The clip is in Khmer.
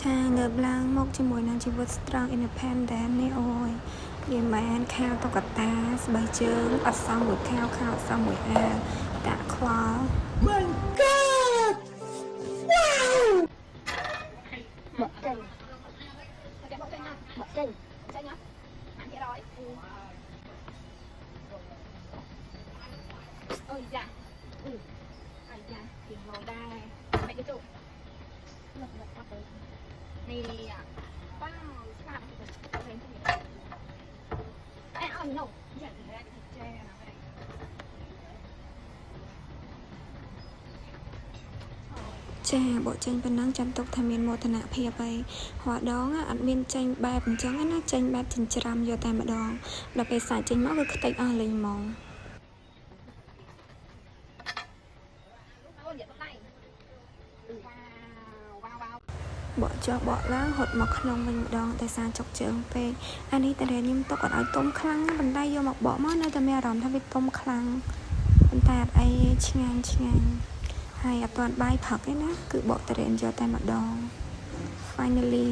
ចាងើបឡើងមកជាមួយនឹងជីវិត strong independent នេះអូយនិយាយមែនខាវតុកតាស្បែកជើងអត់សមមួយខាវអត់សមមួយអាវដាក់ខ្វល់ My God wow បកចេញបកចេញបកចេញចេញអត់អញរយអូយចាអាយចាពីងងដែរមិនទៅលោកមកអត់ទៅនេះប៉ាស្លាប់ទៅវិញទៅអេអត់នោះយ៉ាងនេះចេះណាចាបកចេញប៉ុណ្ណឹងចាំទុកថាមានមោទនភាពហើយរាល់ដងអត់មានចេញបែបអញ្ចឹងណាចេញបែបចិញ្ច្រាំយកតែម្ដងដល់ពេលសាច់ចេញមកគឺខ្ទេចអស់លេងហ្មងបកចុះបកឡើងហត់មកក្នុងវិញម្ដងតែសារចុកជើងពេកអានេះតារាញឹមទុកអត់ឲ្យទុំខ្លាំងប៉ុន្តែយកមកបកមកនៅតែមានអារម្មណ៍ថាវាទុំខ្លាំងប៉ុន្តែអត់អីឆ្ងាញ់ហើយអត់ទាន់បាយផឹកទេណាគឺបកតារាយកតែម្ដង finally